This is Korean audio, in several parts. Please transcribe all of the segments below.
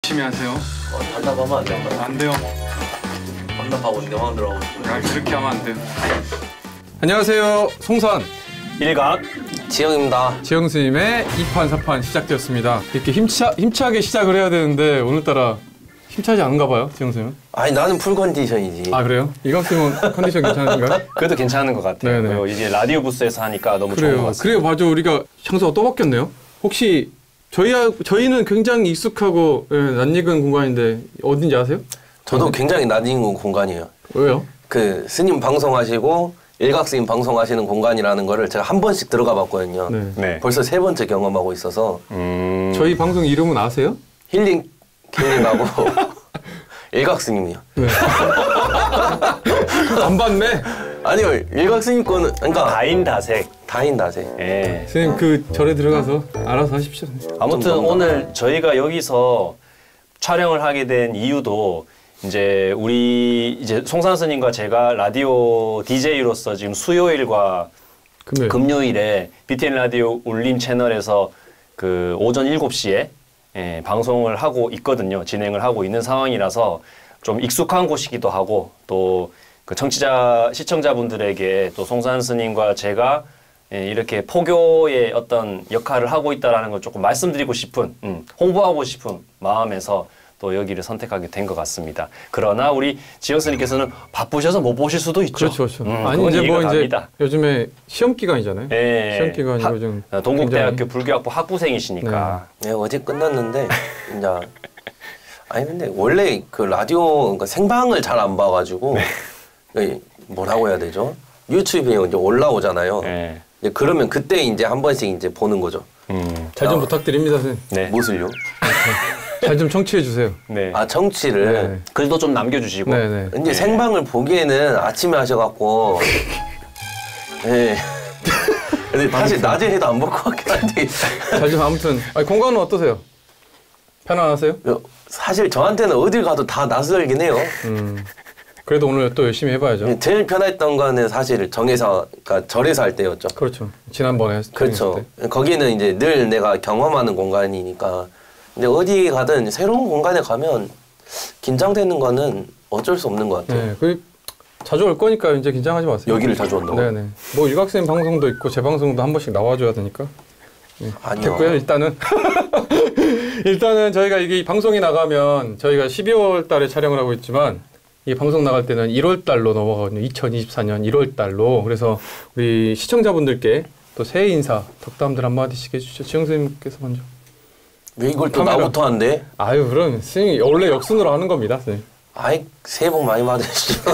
열심히 하세요. 반납하면 안 될까요? 안 돼요. 반납하고 내 마음대로 하고 싶어요. 야, 그렇게 하면 안 돼요. 안녕하세요. 송선 일각 지영입니다. 지영 스님의 2판, 4판 시작되었습니다. 이렇게 힘차게 시작을 해야 되는데 오늘따라 힘차지 않은가 봐요, 지영 스님은? 아니 나는 풀 컨디션이지. 아 그래요? 이광 스님은 컨디션 괜찮은가요? 그래도 괜찮은 것 같아요. 네네. 그리고 이제 라디오 부스에서 하니까 너무 좋은 것 같습니다. 그래요, 맞아. 우리가 장소가 또 바뀌었네요. 혹시 저희는 굉장히 익숙하고 낯익은 공간인데 어딘지 아세요? 저도 굉장히 낯익은 공간이에요. 왜요? 그 스님 방송하시고 일각 스님 방송하시는 공간이라는 거를 제가 한 번씩 들어가 봤거든요. 네. 네. 벌써 3번째 경험하고 있어서 저희 방송 이름은 아세요? 힐링 킬링하고 일각 스님이요. 네. 안 봤네. 아니요, 일각 스님 거는 그러니까 다인다색. 다인다색. 예. 선생님 그 절에 들어가서 알아서 하십시오. 아무튼 오늘 저희가 여기서 촬영을 하게 된 이유도 이제 우리 이제 송산 스님과 제가 라디오 DJ로서 지금 수요일과 금요일에 BTN 라디오 울림 채널에서 그 오전 7시에 방송을 하고 있거든요. 진행을 하고 있는 상황이라서 좀 익숙한 곳이기도 하고 또 그 시청자분들에게 또 송산 스님과 제가 이렇게 포교의 어떤 역할을 하고 있다라는 걸 조금 말씀드리고 싶은, 홍보하고 싶은 마음에서 또 여기를 선택하게 된 것 같습니다. 그러나 우리 지영 스님께서는 바쁘셔서 못 보실 수도 있죠. 그렇죠. 아니 이제 뭐 이제 요즘에 시험 기간이잖아요. 네. 시험 기간이고 좀 동국대학교 불교학부 학부생이시니까. 네, 어제 끝났는데 이제 아니 근데 원래 그 라디오 그러니까 생방을 잘 안 봐가지고 뭐라고 해야 되죠? 유튜브에 이제 올라오잖아요. 네. 이제 그러면 그때 이제 한 번씩 이제 보는 거죠. 잘 좀 부탁드립니다, 선생님. 네. 무엇을요? 잘 좀 청취해 주세요. 네. 아 청취를. 네. 글도 좀 남겨주시고. 네네. 이제 생방을 보기에는 아침에 하셔갖고. 네. 근데 사실 낮에 해도 안 볼 것 같긴 한데. 잘 좀 아무튼 공간은 어떠세요? 편안하세요? 사실 저한테는 어딜 가도 다 낯설긴 해요. 그래도 오늘 또 열심히 해봐야죠. 제일 편했던 거는 사실 정에서, 그러니까 절에서 할 때였죠. 그렇죠. 지난번에 그렇죠. 거기는 이제 늘 내가 경험하는 공간이니까. 근데 어디 가든 새로운 공간에 가면 긴장되는 거는 어쩔 수 없는 것 같아요. 네, 자주 올 거니까 이제 긴장하지 마세요. 여기를 자주 온다고? 네네. 뭐 일각쌤 방송도 있고 제 방송도 한 번씩 나와줘야 되니까. 네. 아니요. 됐고요. 일단은 저희가 이게 방송이 나가면 저희가 12월 달에 촬영을 하고 있지만 이 방송 나갈 때는 1월 달로 넘어가거든요. 2024년 1월 달로. 그래서 우리 시청자분들께 또 새해 인사 덕담들 한마디씩 해주시죠. 지영 선생님께서 먼저. 왜 이걸 또 나부터 한대? 아유, 그럼 선생님이 원래 역순으로 하는 겁니다, 선생님. 아이, 새해 복 많이 받으시죠.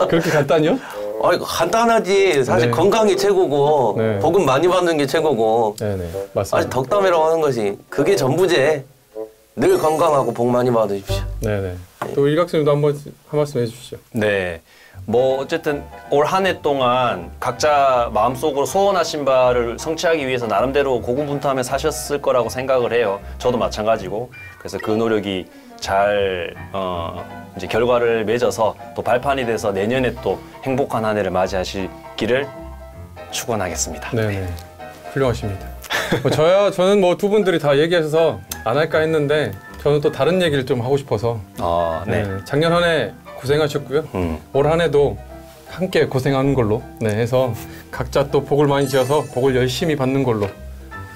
그렇게 간단히요? 아이, 간단하지. 사실 네. 건강이 최고고, 네. 복음 많이 받는 게 최고고. 네네, 맞습니다. 아니, 덕담이라고 하는 것이 그게 전부제. 늘 건강하고 복 많이 받으십시오. 네네. 또 일각선님도 한 말씀 해주시죠. 네. 뭐 어쨌든 올 한 해 동안 각자 마음속으로 소원하신 바를 성취하기 위해서 나름대로 고군분투하며 사셨을 거라고 생각을 해요. 저도 마찬가지고. 그래서 그 노력이 잘 이제 결과를 맺어서 또 발판이 돼서 내년에 또 행복한 한 해를 맞이하시기를 축원하겠습니다. 네네. 훌륭하십니다. 저는 뭐 두 분들이 다 얘기하셔서 안 할까 했는데 저는 또 다른 얘기를 좀 하고 싶어서. 네. 작년 한 해 고생하셨고요. 올 한 해도 함께 고생하는 걸로 해서 각자 또 복을 많이 지어서 복을 열심히 받는 걸로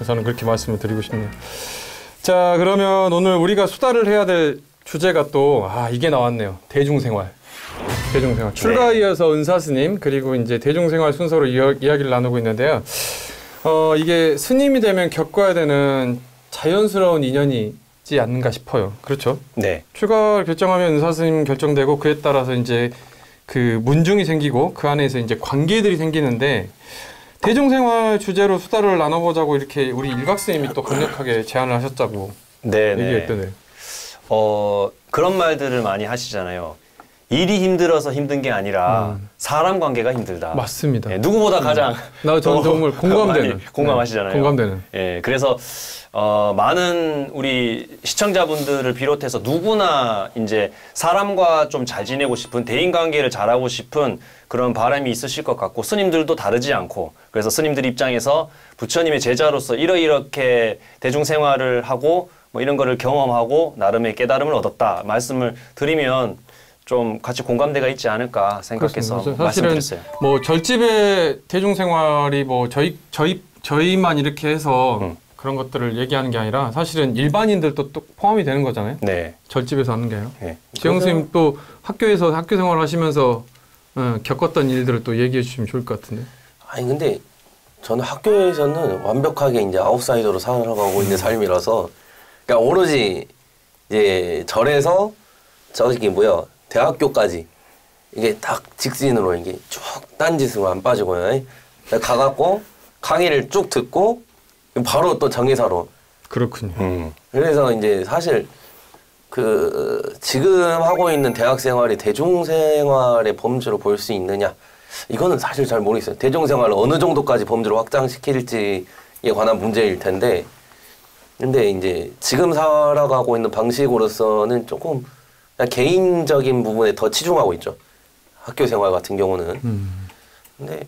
저는 그렇게 말씀을 드리고 싶네요. 자, 그러면 오늘 우리가 수다를 해야 될 주제가 또 이게 나왔네요. 대중생활. 출가에 이어서 은사스님 그리고 이제 대중생활 순서로 이야기를 나누고 있는데요. 이게 스님이 되면 겪어야 되는 자연스러운 인연이지 않는가 싶어요. 그렇죠? 네. 출가를 결정하면 은사스님 결정되고 그에 따라서 이제 그 문중이 생기고 그 안에서 이제 관계들이 생기는데 대중생활 주제로 수다를 나눠보자고 이렇게 우리 일각스님이 또 강력하게 제안을 하셨다고 얘기했더네. 그런 말들을 많이 하시잖아요. 일이 힘들어서 힘든 게 아니라 사람 관계가 힘들다. 맞습니다. 네, 누구보다 가장 전 정말 공감되는. 공감하시잖아요. 공감되는. 예, 그래서 많은 우리 시청자분들을 비롯해서 누구나 이제 사람과 좀 잘 지내고 싶은 대인관계를 잘하고 싶은 그런 바람이 있으실 것 같고 스님들도 다르지 않고 그래서 스님들 입장에서 부처님의 제자로서 이렇게 대중생활을 하고 뭐 이런 거를 경험하고 나름의 깨달음을 얻었다 말씀을 드리면 좀 같이 공감대가 있지 않을까 생각해서 말씀드렸어요. 뭐 절집의 대중생활이 뭐 저희만 이렇게 해서 그런 것들을 얘기하는 게 아니라 사실은 일반인들도 또 포함이 되는 거잖아요. 네. 절집에서 하는 게 아니라. 네. 지영 선생님 또 학교에서 학교 생활을 하시면서 겪었던 일들을 또 얘기해 주시면 좋을 것 같은데. 아니 근데 저는 학교에서는 완벽하게 이제 아웃사이더로 살아가고 있는 삶이라서 그러니까 오로지 이제 절에서 저기 뭐야 대학교까지 이게 딱 직진으로 이게 쭉 딴짓으로 안 빠지고요. 가갖고 강의를 쭉 듣고 바로 또 정의사로. 그렇군요. 그래서 이제 사실 그 지금 하고 있는 대학 생활이 대중생활의 범주로 볼 수 있느냐 이거는 사실 잘 모르겠어요. 대중생활을 어느 정도까지 범주로 확장시킬지에 관한 문제일 텐데 근데 이제 지금 살아가고 있는 방식으로서는 조금 개인적인 부분에 더 치중하고 있죠. 학교 생활 같은 경우는. 근데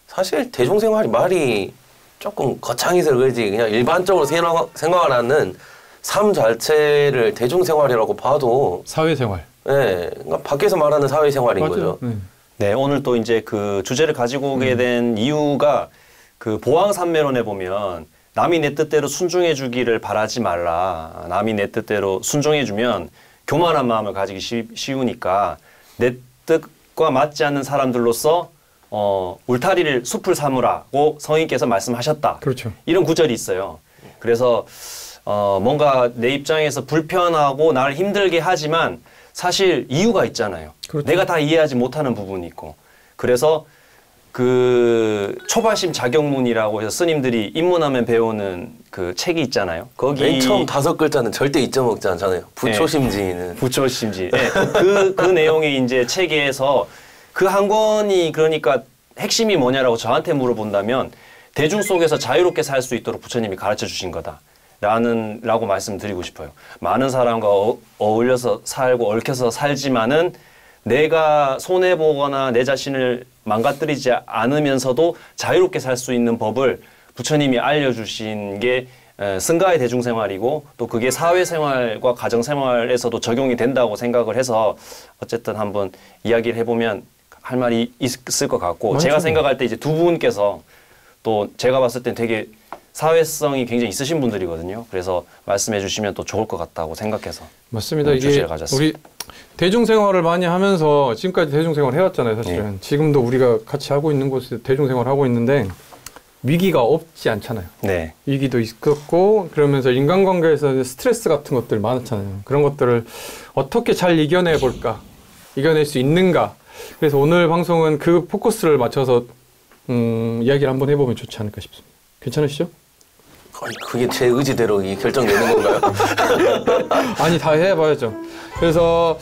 사실 대중생활이 말이 조금 거창해서 그러지 그냥 일반적으로 생활하는 삶 자체를 대중생활이라고 봐도 사회생활. 네, 그러니까 밖에서 말하는 사회생활인 맞아요. 거죠. 네, 오늘 또 이제 그 주제를 가지고 오게 된 이유가 그 보왕산매론에 보면 남이 내 뜻대로 순종해 주기를 바라지 말라. 남이 내 뜻대로 순종해 주면 교만한 마음을 가지기 쉬우니까 내 뜻과 맞지 않는 사람들로서 울타리를 숲을 삼으라고 성인께서 말씀하셨다. 그렇죠. 이런 구절이 있어요. 그래서 뭔가 내 입장에서 불편하고 나를 힘들게 하지만 사실 이유가 있잖아요. 그렇죠. 내가 다 이해하지 못하는 부분이 있고. 그래서 그 초발심 자격문이라고 해서 스님들이 입문하면 배우는 그 책이 있잖아요. 거기 맨 처음 5글자는 절대 잊어먹지 않잖아요. 부초심지는. 부초심지. 네. 그 내용이 이제 책에서 그 한 권이 그러니까 핵심이 뭐냐라고 저한테 물어본다면 대중 속에서 자유롭게 살 수 있도록 부처님이 가르쳐 주신 거다. 라고 말씀드리고 싶어요. 많은 사람과 어울려서 살고 얽혀서 살지만은 내가 손해보거나 내 자신을 망가뜨리지 않으면서도 자유롭게 살 수 있는 법을 부처님이 알려주신 게 승가의 대중생활이고 또 그게 사회생활과 가정생활에서도 적용이 된다고 생각을 해서 어쨌든 한번 이야기를 해보면 할 말이 있을 것 같고 많죠. 제가 생각할 때 이제 두 분께서 또 제가 봤을 땐 되게 사회성이 굉장히 있으신 분들이거든요. 그래서 말씀해 주시면 또 좋을 것 같다고 생각해서 맞습니다. 이게 주제를 가졌습니다. 우리 대중생활을 많이 하면서 지금까지 대중생활 해왔잖아요. 사실은. 네. 지금도 우리가 같이 하고 있는 곳에 대중생활 하고 있는데 위기가 없지 않잖아요. 네. 위기도 있었고 그러면서 인간관계에서 스트레스 같은 것들 많았잖아요. 그런 것들을 어떻게 잘 이겨내 볼까? 이겨낼 수 있는가? 그래서 오늘 방송은 그 포커스를 맞춰서 이야기를 한번 해보면 좋지 않을까 싶습니다. 괜찮으시죠? 그게 제 의지대로 이 결정되는 건가요? 아니 다 해봐야죠. 그래서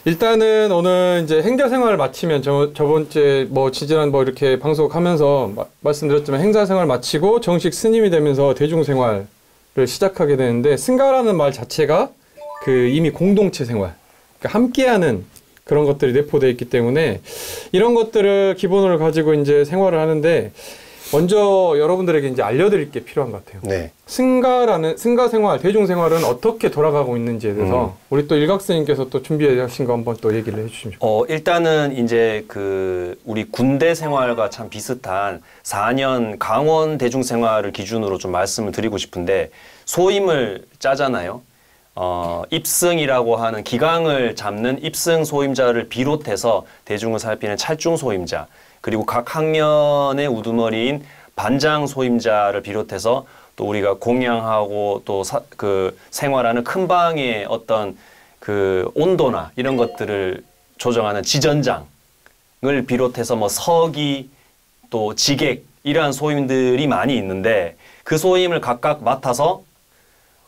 일단은 오늘 이제 행자생활을 마치면 저번주에 뭐 지지난 뭐 이렇게 방송하면서 말씀드렸지만 행자생활 마치고 정식 스님이 되면서 대중생활을 시작하게 되는데 승가라는 말 자체가 그 이미 공동체 생활, 그러니까 함께하는 그런 것들이 내포되어 있기 때문에 이런 것들을 기본으로 가지고 이제 생활을 하는데 먼저 여러분들에게 이제 알려드릴 게 필요한 것 같아요. 네. 승가 생활, 대중 생활은 어떻게 돌아가고 있는지에 대해서 우리 또 일각스님께서 또 준비하신 거 한번 또 얘기를 해주시면 좋겠습니다. 일단은 이제 그 우리 군대 생활과 참 비슷한 4년 강원 대중 생활을 기준으로 좀 말씀을 드리고 싶은데 소임을 짜잖아요. 입승이라고 하는 기강을 잡는 입승 소임자를 비롯해서 대중을 살피는 찰중 소임자, 그리고 각 학년의 우두머리인 반장 소임자를 비롯해서 또 우리가 공양하고 또 그 생활하는 큰 방의 어떤 그 온도나 이런 것들을 조정하는 지전장을 비롯해서 뭐 서기 또 지객 이러한 소임들이 많이 있는데 그 소임을 각각 맡아서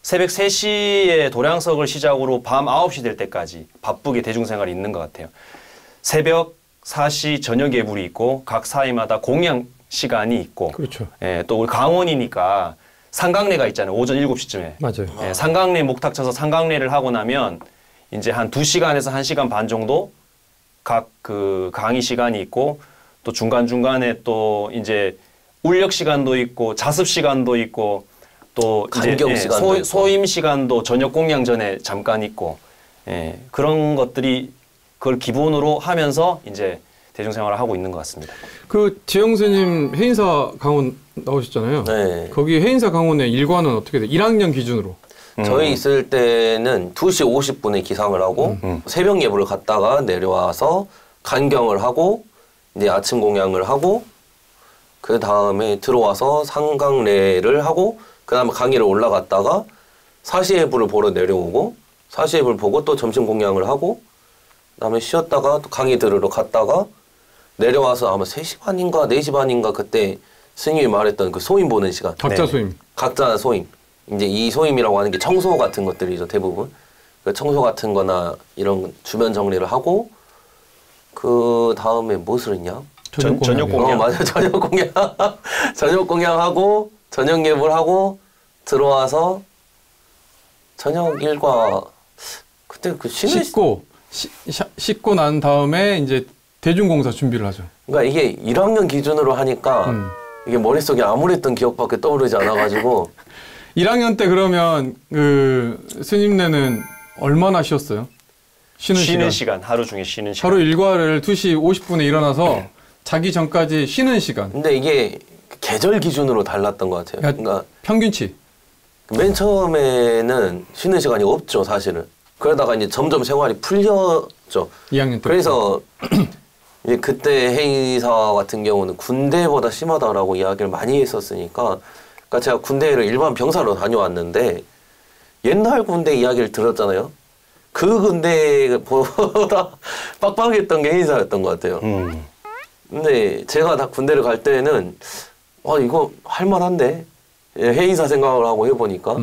새벽 3시에 도량석을 시작으로 밤 9시 될 때까지 바쁘게 대중생활이 있는 것 같아요. 새벽 4시 저녁 예불이 있고 각 사이마다 공양 시간이 있고 그렇죠. 예, 또 우리 강원이니까 상강례가 있잖아요. 오전 7시쯤에. 맞아요. 예, 상강례 목탁 쳐서 상강례를 하고 나면 이제 한 2시간에서 1시간 반 정도 각 그 강의 시간이 있고 또 중간중간에 또 이제 울력 시간도 있고 자습 시간도 있고 또 간격 이제 시간도 있고. 소임 시간도 저녁 공양 전에 잠깐 있고 예, 그런 것들이 그걸 기본으로 하면서 이제 대중생활을 하고 있는 것 같습니다. 그 지영 스님 해인사 강원 나오셨잖아요. 네. 거기 해인사 강원의 일과는 어떻게 돼? 1학년 기준으로. 저희 있을 때는 2시 50분에 기상을 하고 새벽 예불을 갔다가 내려와서 간경을 하고 이제 아침 공양을 하고 그 다음에 들어와서 상강례를 하고 그 다음에 강의를 올라갔다가 사시예불을 보러 내려오고 사시예불 보고 또 점심 공양을 하고 그 다음에 쉬었다가 또 강의 들으러 갔다가 내려와서 아마 3시 반인가 4시 반인가 그때 스님이 말했던 그 소임 보는 시간. 각자 네. 소임. 각자 소임. 이제 이 소임이라고 하는 게 청소 같은 것들이죠, 대부분. 그 청소 같은 거나 이런 주변 정리를 하고, 그 다음에 무엇을 했냐? 저녁 공양. 맞아. 저녁 공양. 저녁 공양하고, 저녁 예불하고, 들어와서, 저녁 일과, 그때 그 쉬는 씻고 난 다음에 이제 대중공사 준비를 하죠. 그러니까 이게 1학년 기준으로 하니까, 이게 머릿속에 아무랬던 기억밖에 떠오르지 않아가지고, 1학년 때 그러면 그 스님네는 얼마나 쉬었어요? 쉬는 시간 하루 중에 쉬는 시간. 하루 일과를 2시 50분에 일어나서 자기 전까지 쉬는 시간. 근데 이게 계절 기준으로 달랐던 것 같아요. 그러니까 평균치. 맨 처음에는 쉬는 시간이 없죠, 사실은. 그러다가 이제 점점 생활이 풀렸죠. 2학년 때. 그래서 이제 그때 해이사 같은 경우는 군대보다 심하다라고 이야기를 많이 했었으니까, 그러니까 제가 군대를 일반 병사로 다녀왔는데 옛날 군대 이야기를 들었잖아요. 그 군대보다 빡빡했던 게 해이사였던 것 같아요. 근데 제가 다 군대를 갈 때는 이거 할만한데 해이사 생각을 하고 해보니까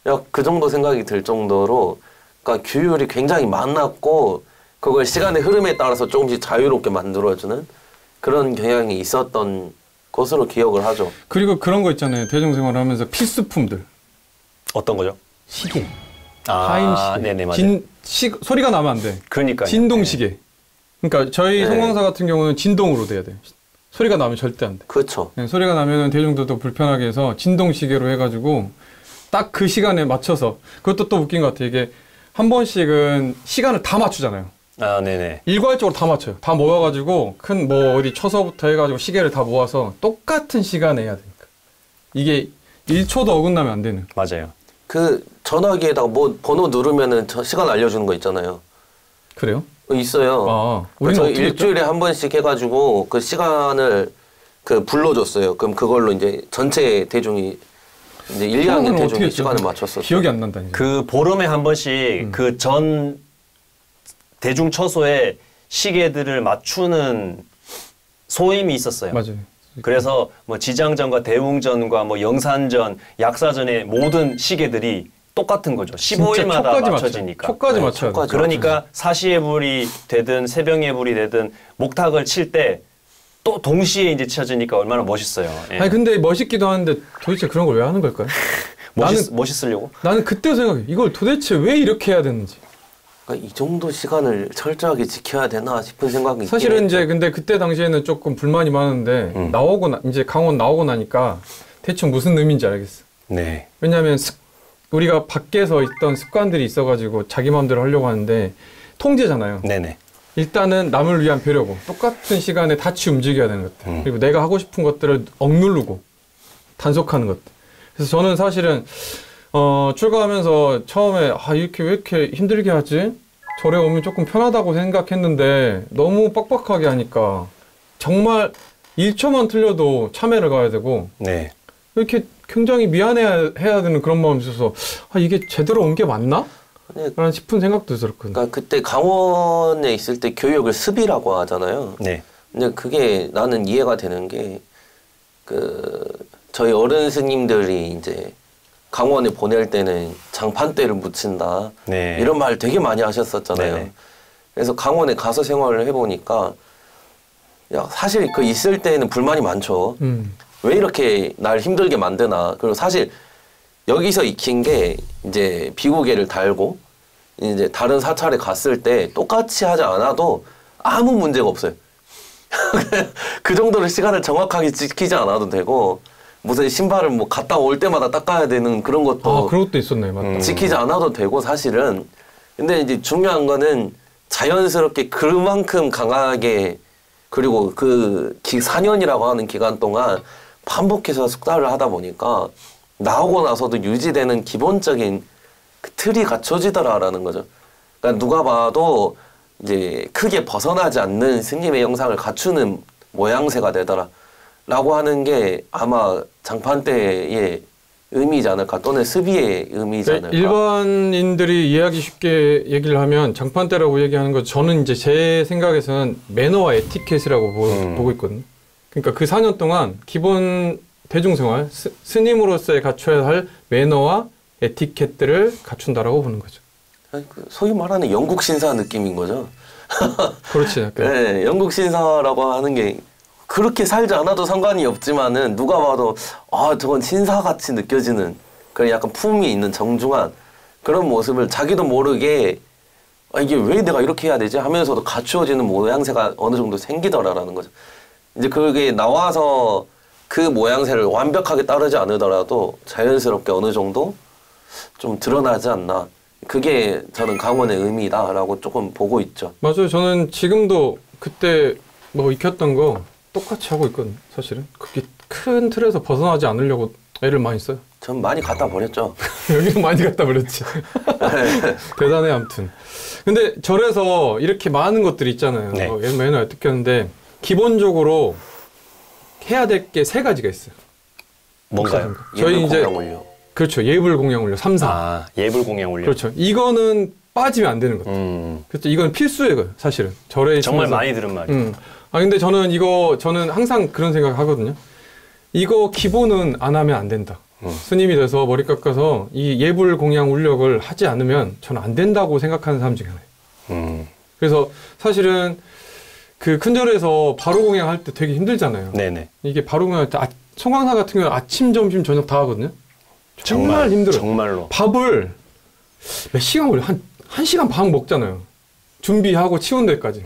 야, 그 정도 생각이 들 정도로 그러니까 규율이 굉장히 많았고 그걸 시간의 흐름에 따라서 조금씩 자유롭게 만들어주는 그런 경향이 있었던 것으로 기억을 하죠. 그리고 그런 거 있잖아요. 대중생활을 하면서 필수품들. 어떤 거죠? 시계. 아, 타임 시계. 네네, 맞아요. 소리가 나면 안 돼. 그러니까요. 진동 시계. 그러니까 저희 네. 송광사 같은 경우는 진동으로 돼야 돼요. 소리가 나면 절대 안 돼. 그렇죠. 네, 소리가 나면은 대중들도 불편하게 해서 진동 시계로 해가지고 딱 그 시간에 맞춰서 그것도 또 웃긴 것 같아요. 이게 한 번씩은 시간을 다 맞추잖아요. 아, 네네. 일괄적으로 다 맞춰요. 다 모아가지고 큰 뭐 어디 처서부터 해가지고 시계를 다 모아서 똑같은 시간에 해야 되니까. 이게 1초도 어긋나면 안 되는. 맞아요. 그 전화기에다가 뭐 번호 누르면은 저 시간 알려주는 거 있잖아요. 그래요? 있어요. 아, 우리는 저희 어떻게 했죠? 일주일에 한 번씩 해가지고 그 시간을 그 불러줬어요. 그럼 그걸로 이제 전체 대중이 이제 1, 2학년 어떻게 대중이 했죠? 시간을 맞췄었어요. 기억이 안 난다. 이제. 그 보름에 한 번씩 그 전 대중 처소에 시계들을 맞추는 소임이 있었어요. 맞아요. 그래서 뭐 지장전과 대웅전과 뭐 영산전, 약사전의 모든 시계들이 똑같은 거죠. 15일마다 초까지 맞춰지니까. 초까지 네, 맞춰야 돼. 초까지. 그러니까 사시예불이 되든 새벽예불이 되든 목탁을 칠 때 또 동시에 이제 쳐지니까 얼마나 멋있어요. 예. 아니 근데 멋있기도 하는데 도대체 그런 걸 왜 하는 걸까요? 멋있으려고? 나는 그때 생각해. 이걸 도대체 왜 이렇게 해야 되는지. 그러니까 이 정도 시간을 철저하게 지켜야 되나 싶은 생각이 사실은 있긴 이제 했죠. 근데 그때 당시에는 조금 불만이 많은데 이제 강원 나오고 나니까 대충 무슨 의미인지 알겠어. 네. 왜냐하면 우리가 밖에서 있던 습관들이 있어가지고 자기 마음대로 하려고 하는데 통제잖아요. 네네. 일단은 남을 위한 배려고 똑같은 시간에 같이 움직여야 되는 것들. 그리고 내가 하고 싶은 것들을 억누르고 단속하는 것들. 그래서 저는 사실은 출가하면서 처음에 이렇게 왜 이렇게 힘들게 하지? 절에 오면 조금 편하다고 생각했는데 너무 빡빡하게 하니까 정말 1초만 틀려도 참회를 가야 되고 네. 이렇게 굉장히 미안해야 되는 그런 마음이 있어서 이게 제대로 온 게 맞나? 라는 싶은 생각도 들었거든요. 그러니까 그때 강원에 있을 때 교육을 습이라고 하잖아요. 네. 근데 그게 나는 이해가 되는 게 저희 어른 스님들이 이제 강원에 보낼 때는 장판대를 묻힌다. 네. 이런 말 되게 많이 하셨었잖아요. 네네. 그래서 강원에 가서 생활을 해보니까 사실 그 있을 때는 불만이 많죠. 왜 이렇게 날 힘들게 만드나. 그리고 사실 여기서 익힌 게 이제 비구개를 달고 이제 다른 사찰에 갔을 때 똑같이 하지 않아도 아무 문제가 없어요. 그 정도로 시간을 정확하게 지키지 않아도 되고 무슨 신발을 뭐 갔다 올 때마다 닦아야 되는 그런 것도 그런 것도 있었네, 맞다. 지키지 않아도 되고 사실은. 근데 이제 중요한 거는 자연스럽게 그만큼 강하게 그리고 그 4년이라고 하는 기간 동안 반복해서 숙달을 하다 보니까 나오고 나서도 유지되는 기본적인 그 틀이 갖춰지더라라는 거죠. 그러니까 누가 봐도 이제 크게 벗어나지 않는 스님의 형상을 갖추는 모양새가 되더라라고 하는 게 아마 장판 때의 의미이지 않을까 또는 습의의 의미이지 않을까. 일반인들이 이해하기 쉽게 얘기를 하면 장판 때라고 얘기하는 거 저는 이제 제 생각에서는 매너와 에티켓이라고 보고 있거든요. 그러니까 그 4년 동안 기본 대중생활 스님으로서의 갖춰야 할 매너와 에티켓들을 갖춘다라고 보는 거죠. 소위 말하는 영국 신사 느낌인 거죠. 그렇지. 약간. 네, 영국 신사라고 하는 게 그렇게 살지 않아도 상관이 없지만은 누가 봐도 저건 신사같이 느껴지는 그런 약간 품이 있는 정중한 그런 모습을 자기도 모르게 이게 왜 내가 이렇게 해야 되지 하면서도 갖추어지는 모양새가 어느 정도 생기더라라는 거죠. 이제 그게 나와서 그 모양새를 완벽하게 따르지 않으더라도 자연스럽게 어느 정도 좀 드러나지 않나. 그게 저는 강원의 의미다라고 조금 보고 있죠. 맞아요. 저는 지금도 그때 뭐 익혔던 거 똑같이 하고 있거든요. 사실은 그게 큰 틀에서 벗어나지 않으려고 애를 많이 써요. 전 많이 갖다 버렸죠. 여기도 많이 갖다 버렸지. 대단해 아무튼. 근데 절에서 이렇게 많은 것들이 있잖아요. 네. 매너 어떻게 하는데 기본적으로 해야 될 게 3가지가 있어요. 뭔가요? 저희 이제 공양원료. 그렇죠. 예불 공양원료 3, 4. 아, 예불 공양원료. 그렇죠. 이거는 빠지면 안 되는 거죠. 그렇죠. 이건 필수예요. 사실은 절에 정말 있으면서. 많이 들은 말이에요. 근데 저는 항상 그런 생각 하거든요. 이거 기본은 안 하면 안 된다. 스님이 돼서 머리 깎아서 이 예불 공양 울력을 하지 않으면 저는 안 된다고 생각하는 사람 중에 하나예요. 그래서 사실은 그 큰절에서 바로 공양할 때 되게 힘들잖아요. 네네. 이게 바로 공양할 때 송광사 같은 경우는 아침, 점심, 저녁 다 하거든요. 정말 힘들어요. 정말로. 밥을 몇 시간 걸려요? 한 시간 반 먹잖아요. 준비하고 치운 데까지.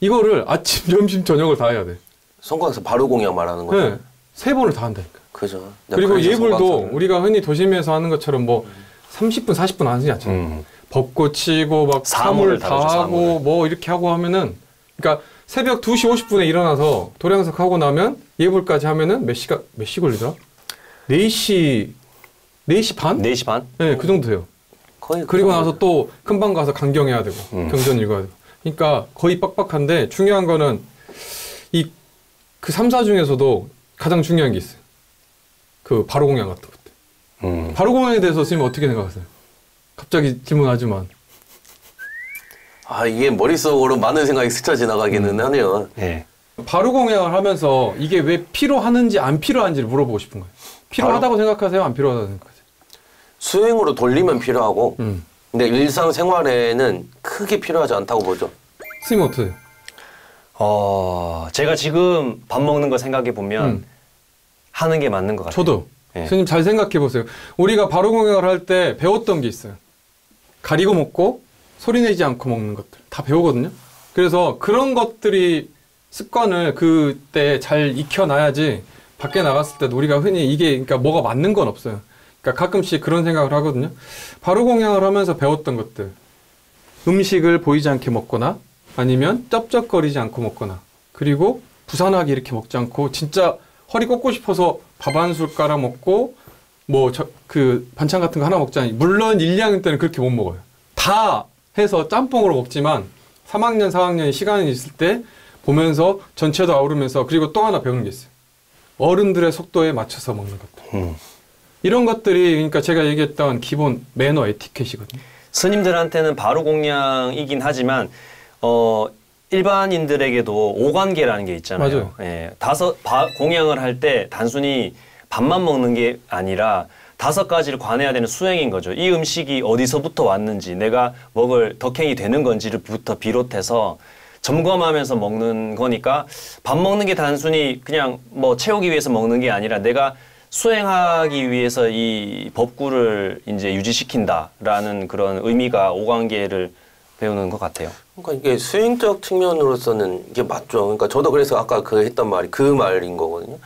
이거를 아침, 점심, 저녁을 다 해야 돼. 성곽에서 바로 공양 말하는 거죠. 네. 3번을 다 한다니까. 그죠. 그리고 예불도 우리가 흔히 도심에서 하는 것처럼 뭐 30분, 40분 안 하지 않잖아요. 벗고 치고 막 사물 다 하고 사물을. 뭐 이렇게 하고 하면은 그러니까 새벽 2시 50분에 일어나서 도량석 하고 나면 예불까지 하면은 몇 시 걸리더라? 4시 반? 4시 반? 네, 그 정도 돼요. 거의 그리고 나서 또 금방 가서 강경해야 되고 경전 읽어야 되고. 그러니까 거의 빡빡한데 중요한 거는 그 3, 4 중에서도 가장 중요한 게 있어요. 그 바로 공양 같은 것들. 바로 공양에 대해서 선생님 어떻게 생각하세요? 갑자기 질문하지만. 이게 머릿속으로 많은 생각이 스쳐 지나가기는 하네요. 네. 바로 공양을 하면서 이게 왜 필요하는지 안 필요한지를 물어보고 싶은 거예요. 필요하다고 생각하세요? 안 필요하다고 생각하세요? 수행으로 돌리면 필요하고 근데 일상생활에는 크게 필요하지 않다고 보죠. 선생님 어떠세요? 제가 지금 밥 먹는 거 생각해 보면 하는 게 맞는 것 같아요. 저도. 네. 선생님 잘 생각해 보세요. 우리가 바로 공양을 할 때 배웠던 게 있어요. 가리고 먹고 소리 내지 않고 먹는 것들 다 배우거든요. 그래서 그런 것들이 습관을 그때 잘 익혀놔야지 밖에 나갔을 때 우리가 흔히 이게 그러니까 뭐가 맞는 건 없어요. 그러니까 가끔씩 그런 생각을 하거든요. 바로 공양을 하면서 배웠던 것들. 음식을 보이지 않게 먹거나 아니면 쩝쩝거리지 않고 먹거나 그리고 부산하게 이렇게 먹지 않고 진짜 허리 꺾고 싶어서 밥 한 숟가락 먹고 뭐 그 반찬 같은 거 하나 먹잖아요. 물론 1, 2학년 때는 그렇게 못 먹어요. 다 해서 짬뽕으로 먹지만 3학년, 4학년이 시간이 있을 때 보면서 전체도 아우르면서 그리고 또 하나 배우는 게 있어요. 어른들의 속도에 맞춰서 먹는 것들. 이런 것들이 그러니까 제가 얘기했던 기본 매너 에티켓이거든요. 스님들한테는 바로 공양이긴 하지만 일반인들에게도 오관계라는 게 있잖아요. 맞아요. 예, 공양을 할 때 단순히 밥만 먹는 게 아니라 5가지를 관해야 되는 수행인 거죠. 이 음식이 어디서부터 왔는지, 내가 먹을 덕행이 되는 건지부터 비롯해서 점검하면서 먹는 거니까 밥 먹는 게 단순히 그냥 뭐 채우기 위해서 먹는 게 아니라 내가 수행하기 위해서 이 법구를 이제 유지시킨다라는 그런 의미가 오관계를 배우는 것 같아요. 그러니까 이게 수행적 측면으로서는 이게 맞죠. 그러니까 저도 그래서 아까 그 했던 말이 그 말인 거거든요.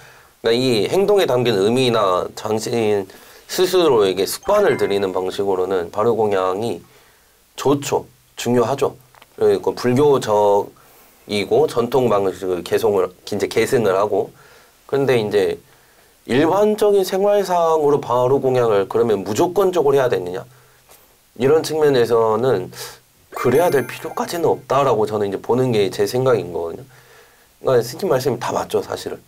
그러니까 이 행동에 담긴 의미나 당신 스스로에게 습관을 들이는 방식으로는 발효공양이 좋죠. 중요하죠. 그리고 불교적이고 전통 방식을 이제 계승을 하고. 그런데 이제 일반적인 생활상으로 발효공양을 그러면 무조건적으로 해야 되느냐? 이런 측면에서는 그래야 될 필요까지는 없다라고 저는 이제 보는 게 제 생각인 거거든요. 그러니까 스님 말씀이 다 맞죠, 사실은.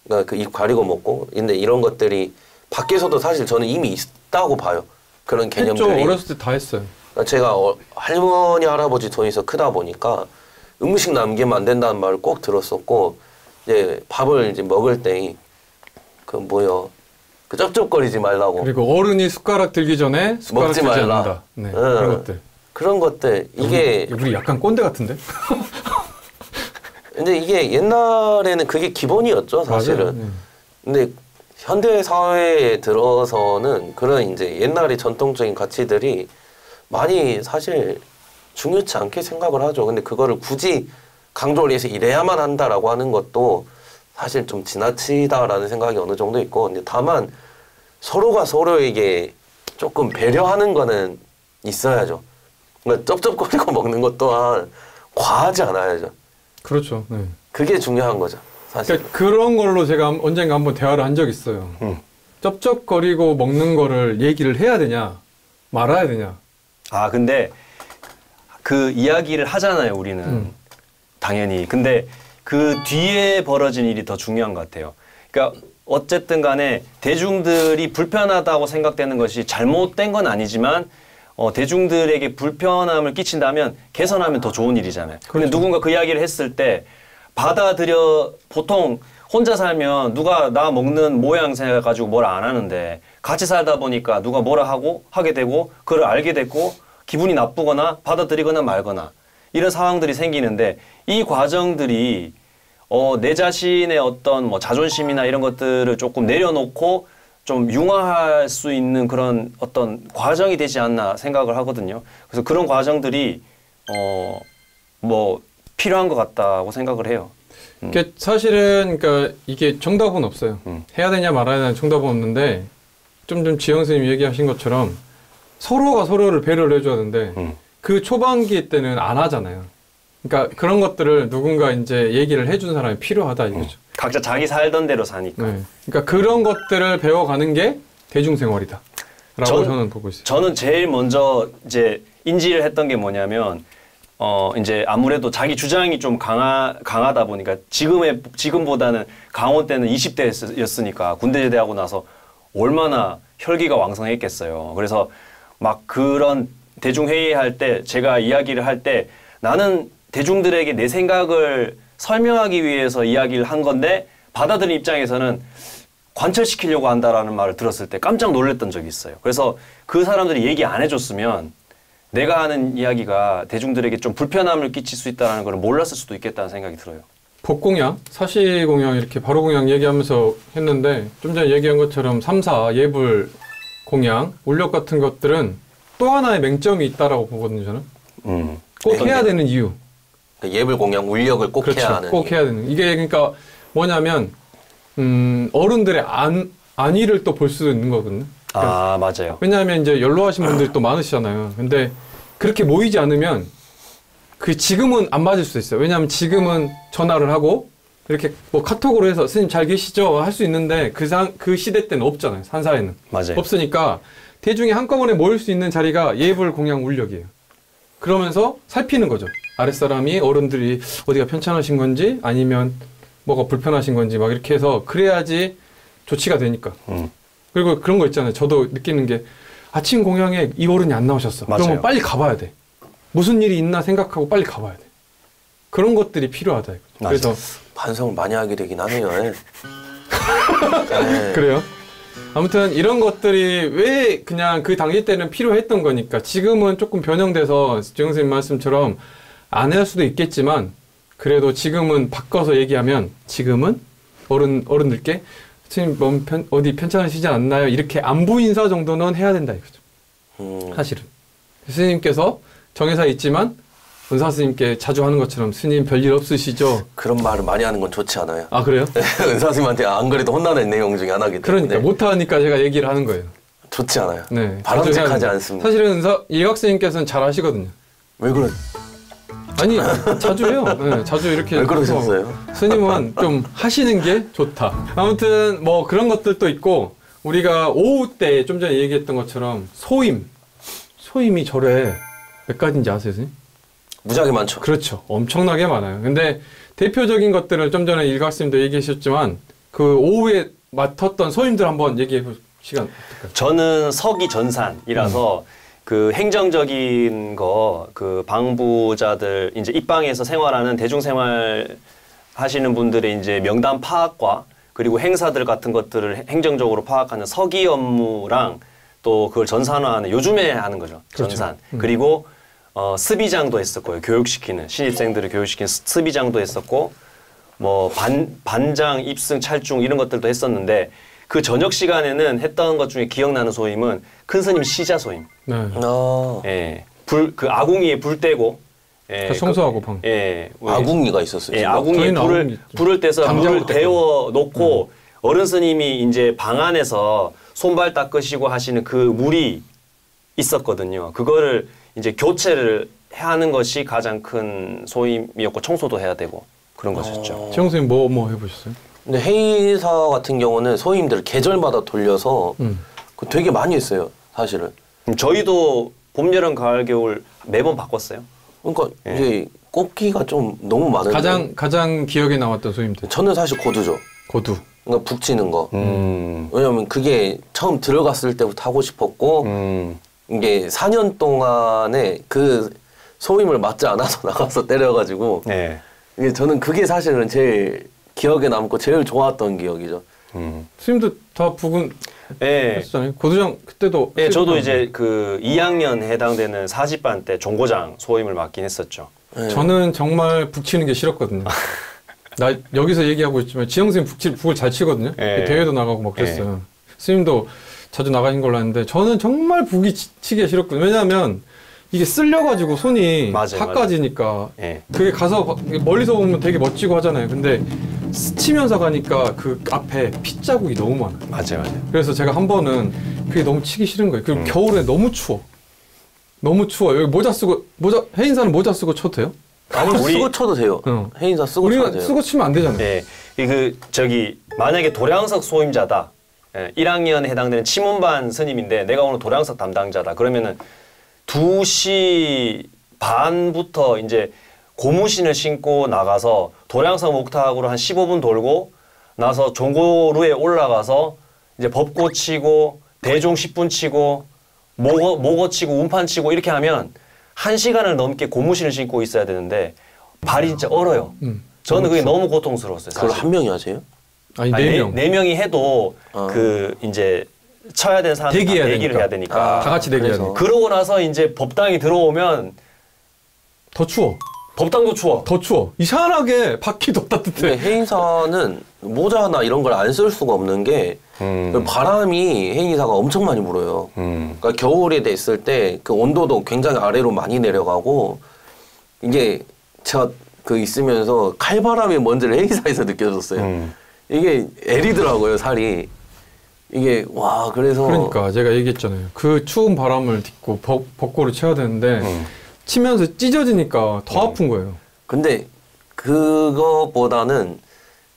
그러니까 그 입 가리고 먹고. 근데 이런 것들이 밖에서도 사실 저는 이미 있다고 봐요. 그런 개념들이. 했죠. 어렸을 때 다 했어요. 그러니까 제가 할머니, 할아버지 돈에서 크다 보니까 음식 남기면 안 된다는 말을 꼭 들었었고, 이제 밥을 이제 먹을 때 그 쩝쩝거리지 말라고. 그리고 어른이 숟가락 들기 전에 숟가락 먹지 들지 말라. 않는다. 네, 그런 것들. 그런 것들 이게 우리 약간 꼰대 같은데? 근데 이게 옛날에는 그게 기본이었죠, 사실은. 맞아요. 근데 현대 사회에 들어서는 그런 이제 옛날의 전통적인 가치들이 많이 사실 중요치 않게 생각을 하죠. 근데 그거를 굳이 강조를 해서 이래야만 한다라고 하는 것도 사실 좀 지나치다라는 생각이 어느 정도 있고, 근데 다만 서로가 서로에게 조금 배려하는 거는 있어야죠. 그러니까 쩝쩝거리고 먹는 것 또한 과하지 않아야죠. 그렇죠. 네. 그게 중요한 거죠, 사실. 그러니까 그런 걸로 제가 언젠가 한번 대화를 한 적 있어요. 쩝쩝거리고 먹는 거를 얘기를 해야 되냐, 말아야 되냐. 아, 근데 그 이야기를 하잖아요, 우리는. 당연히. 근데 그 뒤에 벌어진 일이 더 중요한 것 같아요. 그러니까 어쨌든 간에 대중들이 불편하다고 생각되는 것이 잘못된 건 아니지만 대중들에게 불편함을 끼친다면 개선하면 더 좋은 일이잖아요. 근데 그렇죠. 누군가 그 이야기를 했을 때 받아들여, 보통 혼자 살면 누가 나 먹는 모양 생각해가지고 뭘 안 하는데 같이 살다 보니까 누가 뭐라 하게 되고 그걸 알게 됐고 기분이 나쁘거나 받아들이거나 말거나 이런 상황들이 생기는데 이 과정들이 내 자신의 어떤 뭐 자존심이나 이런 것들을 조금 내려놓고 좀 융화할 수 있는 그런 어떤 과정이 되지 않나 생각을 하거든요. 그래서 그런 과정들이 뭐 필요한 것 같다고 생각을 해요. 그러니까 사실은 그러니까 이게 정답은 없어요. 해야 되냐 말아야 되냐 정답은 없는데 좀 지영 선생님 얘기하신 것처럼 서로가 서로를 배려를 해줘야 되는데 그 초반기 때는 안 하잖아요. 그러니까 그런 것들을 누군가 이제 얘기를 해준 사람이 필요하다 이거죠. 각자 자기 살던 대로 사니까. 네. 그러니까 그런 것들을 배워가는 게 대중생활이다. 라고 저는 보고 있어요. 저는 제일 먼저 이제 인지를 했던 게 뭐냐면 이제 아무래도 자기 주장이 좀 강하다 보니까 지금보다는 강원 때는 20대였으니까 군대 제대하고 나서 얼마나 혈기가 왕성했겠어요. 그래서 막 그런 대중회의 할 때 제가 이야기를 할 때 나는 대중들에게 내 생각을 설명하기 위해서 이야기를 한 건데 받아들인 입장에서는 관철시키려고 한다라는 말을 들었을 때 깜짝 놀랐던 적이 있어요. 그래서 그 사람들이 얘기 안 해줬으면 내가 하는 이야기가 대중들에게 좀 불편함을 끼칠 수 있다는 걸 몰랐을 수도 있겠다는 생각이 들어요. 복공양, 사시공양 이렇게 바로공양 얘기하면서 했는데 좀 전에 얘기한 것처럼 3사, 예불, 공양, 울력 같은 것들은 또 하나의 맹점이 있다라고 보거든요, 저는. 꼭 해야 되는 이유. 예불 공양 울력을 꼭 그렇죠. 해야 하는. 꼭 해야 되는. 이게 그러니까 뭐냐면 어른들의 안위를 또 볼 수 있는 거거든요. 그러니까 맞아요. 왜냐하면 이제 연로하신 분들이 또 많으시잖아요. 근데 그렇게 모이지 않으면 지금은 안 맞을 수 있어요. 왜냐하면 지금은 전화를 하고 이렇게 뭐 카톡으로 해서 스님 잘 계시죠? 할 수 있는데 그 시대 때는 없잖아요. 산사에는. 맞아요. 없으니까 대중이 한꺼번에 모일 수 있는 자리가 예불 공양 울력이에요. 그러면서 살피는 거죠. 아랫사람이 어른들이 어디가 편찮으신 건지 아니면 뭐가 불편하신 건지 막 이렇게 해서 그래야지 조치가 되니까. 그리고 그런 거 있잖아요. 저도 느끼는 게 아침 공양에 이 어른이 안 나오셨어. 맞아요. 그러면 빨리 가봐야 돼. 무슨 일이 있나 생각하고 빨리 가봐야 돼. 그런 것들이 필요하다. 그래서 반성을 많이 하게 되긴 하네요. 네. 그래요. 아무튼 이런 것들이 왜 그냥 그 당시 때는 필요했던 거니까 지금은 조금 변형돼서 지영 선생님 말씀처럼 안 할 수도 있겠지만 그래도 지금은 바꿔서 얘기하면 지금은 어른들께 스님 어디 편찮으시지 않나요? 이렇게 안부 인사 정도는 해야 된다 이거죠. 사실은 스님께서 정회사에 있지만 은사 스님께 자주 하는 것처럼 스님 별일 없으시죠? 그런 말을 많이 하는 건 좋지 않아요. 아 그래요? 은사 선생님한테 안 그래도 혼나는 내용 중에 하나기 때문에. 그러니까 못하니까 제가 얘기를 하는 거예요. 좋지 않아요. 네, 바람직하지 않습니다. 사실은 이학생님께서는 잘 하시거든요. 왜 그런? 아니 자주 해요. 네, 자주 이렇게. 왜 그러셨어요? 스님은 좀 하시는 게 좋다. 아무튼 뭐 그런 것들도 있고 우리가 오후 때 좀 전에 얘기했던 것처럼 소임이 절에 몇 가지인지 아세요, 스님? 무지하게 많죠. 그렇죠. 엄청나게 많아요. 근데 대표적인 것들을 좀 전에 일각스님도 얘기하셨지만 그 오후에 맡았던 소임들 한번 얘기해 볼 시간 어떨까요? 저는 서기 전산이라서 그 행정적인 거, 그 방부자들 이제 입방에서 생활하는 대중생활 하시는 분들의 이제 명단 파악과 그리고 행사들 같은 것들을 행정적으로 파악하는 서기 업무랑 또 그걸 전산화하는 요즘에 하는 거죠. 그렇죠. 전산. 그리고 스비장도 했었고요. 교육시키는 신입생들을 교육시키는 스비장도 했었고 뭐 반장, 입승, 찰중 이런 것들도 했었는데 그 저녁 시간에는 했던 것 중에 기억나는 소임은 큰 스님 시자 소임. 네. 예. 그 아궁이에 불 떼고 예. 청소하고 방. 예. 아궁이가 있었어요. 예, 지금. 아궁이에 저희는 아궁이 있죠. 불을 떼서 당장 물을 데워 놓고 어른 스님이 이제 방 안에서 손발 닦으시고 하시는 그 물이 있었거든요. 그거를 이제 교체를 하는 것이 가장 큰 소임이었고 청소도 해야 되고 그런 것이었죠. 최영 선생님 뭐 해보셨어요? 근데 해의사 같은 경우는 소임들을 계절마다 돌려서 그 되게 많이 했어요. 사실은. 저희도 봄, 여름, 가을, 겨울 매번 바꿨어요. 그러니까 이게 꼽기가 좀 너무 많은데. 가장 기억에 남았던 소임들. 저는 사실 고두죠. 고두. 그러니까 북치는 거. 왜냐면 그게 처음 들어갔을 때부터 하고 싶었고 이게 4년 동안에 그 소임을 맞지 않아서 나가서 때려가지고 네. 이게 저는 그게 사실은 제일 기억에 남고 제일 좋았던 기억이죠. 스님도 다 북은 예. 했었잖아요. 고두장 그때도. 예, 저도 이제 그 2학년 해당되는 40반 때 종고장 소임을 맡긴 했었죠. 네. 저는 정말 북치는 게 싫었거든요. 나 여기서 얘기하고 있지만 지영 선생님 북을 잘 치거든요. 예. 대회도 나가고 막 그랬어요. 스님도 자주 나가신 걸로 아는데 저는 정말 북이 치기가 싫었거든요. 왜냐하면 이게 쓸려가지고 손이 맞아요, 깎아지니까 예. 그게 가서 멀리서 보면 되게 멋지고 하잖아요. 근데 스치면서 가니까 그 앞에 핏자국이 너무 많아요. 맞아요. 그래서 제가 한 번은 그게 너무 치기 싫은 거예요. 그리고 겨울에 너무 추워. 너무 추워. 여기 해인사는 모자 쓰고 쳐도 돼요? 아니 쓰고 쳐도 돼요. 어. 해인사 쓰고 쳐도 우리가 돼요. 쓰고 치면 안 되잖아요. 예. 만약에 도량석 소임자다. 예, 1학년에 해당되는 치문반 스님인데 내가 오늘 도량석 담당자다. 그러면은 2시 반부터 이제 고무신을 신고 나가서 도량석 목탁으로 한 15분 돌고 나서 종고루에 올라가서 이제 법고 치고 대종 10분 치고 목어 치고 운판 치고 이렇게 하면 1시간을 넘게 고무신을 신고 있어야 되는데 발이 진짜 얼어요. 저는 그게 너무 고통스러웠어요. 그걸 사실. 한 명이 하세요? 아니 4명. 네 명이 해도 그 이제 쳐야 되는 사람들 대기를 해야 되니까. 다 같이 대기해야 그래서. 돼. 그러고 나서 이제 법당이 들어오면 더 추워. 법당도 추워. 더 추워. 이상하게 바퀴 더 따뜻해. 근데 해인사는 모자나 이런 걸 안 쓸 수가 없는 게 바람이 해인사가 엄청 많이 불어요. 그러니까 겨울이 됐을 때 그 온도도 굉장히 아래로 많이 내려가고 이게 제가 그 있으면서 칼바람이 뭔지를 해인사에서 느껴졌어요. 이게 애리더라고요, 살이. 이게 와 그래서 그러니까 제가 얘기했잖아요. 그 추운 바람을 딛고 벚꽃을 쳐야 되는데 치면서 찢어지니까 더 아픈 거예요. 근데 그거보다는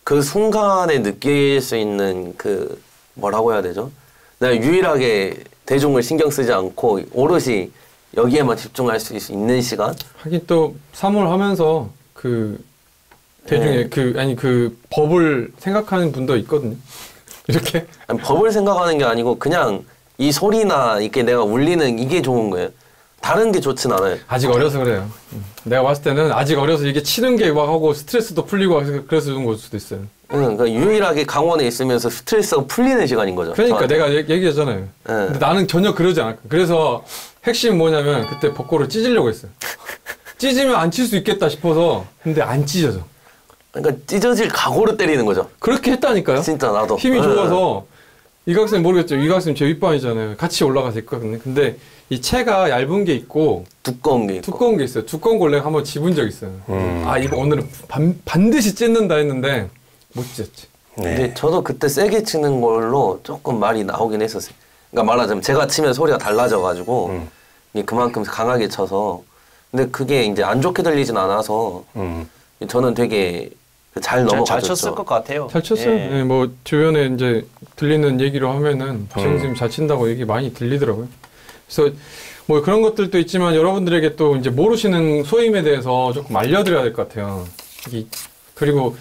그 순간에 느낄 수 있는 그 뭐라고 해야 되죠? 내가 유일하게 대중을 신경 쓰지 않고 오롯이 여기에만 집중할 수 있는 시간? 하긴 또 사모를 하면서 그 대중의 그 법을 생각하는 분도 있거든요. 이렇게 아니, 법을 생각하는 게 아니고 그냥 이 소리나 이렇게 내가 울리는 이게 좋은 거예요. 다른 게 좋진 않아요. 아직 어려서 그래요. 내가 봤을 때는 아직 어려서 이게 치는 게 막 하고 스트레스도 풀리고 그래서 그런 걸 수도 있어요. 그러니까 유일하게 강원에 있으면서 스트레스가 풀리는 시간인 거죠. 그러니까 저한테. 내가 얘기했잖아요. 근데 나는 전혀 그러지 않았고 그래서 핵심은 뭐냐면 그때 벚꽃을 찢으려고 했어요. 찢으면 안 칠 수 있겠다 싶어서 근데 안 찢어져. 그러니까 찢어질 각오로 때리는 거죠. 그렇게 했다니까요. 진짜 나도. 힘이 좋아서 이각쌤 모르겠죠. 이각쌤 제 윗반이잖아요. 같이 올라가서 했거든요. 근데 이 채가 얇은 게 있고 두꺼운 게 있고. 두꺼운 게 있어요. 두꺼운 걸 내가 한번 집은 적 있어요. 아 이거 오늘은 반드시 찢는다 했는데 못 찢었지. 근데 저도 그때 세게 치는 걸로 조금 말이 나오긴 했었어요. 그러니까 말하자면 제가 치면 소리가 달라져가지고 이게 그만큼 강하게 쳐서 근데 그게 이제 안 좋게 들리진 않아서 저는 되게 잘 넘어갔죠. 잘 쳤을 것 같아요. 잘 쳤어요. 예. 네, 뭐 주변에 이제 들리는 얘기로 하면은 박시영 선생님 잘 친다고 얘기 많이 들리더라고요. 그래서 뭐 그런 것들도 있지만 여러분들에게 또 이제 모르시는 소임에 대해서 조금 알려드려야 될 것 같아요. 그리고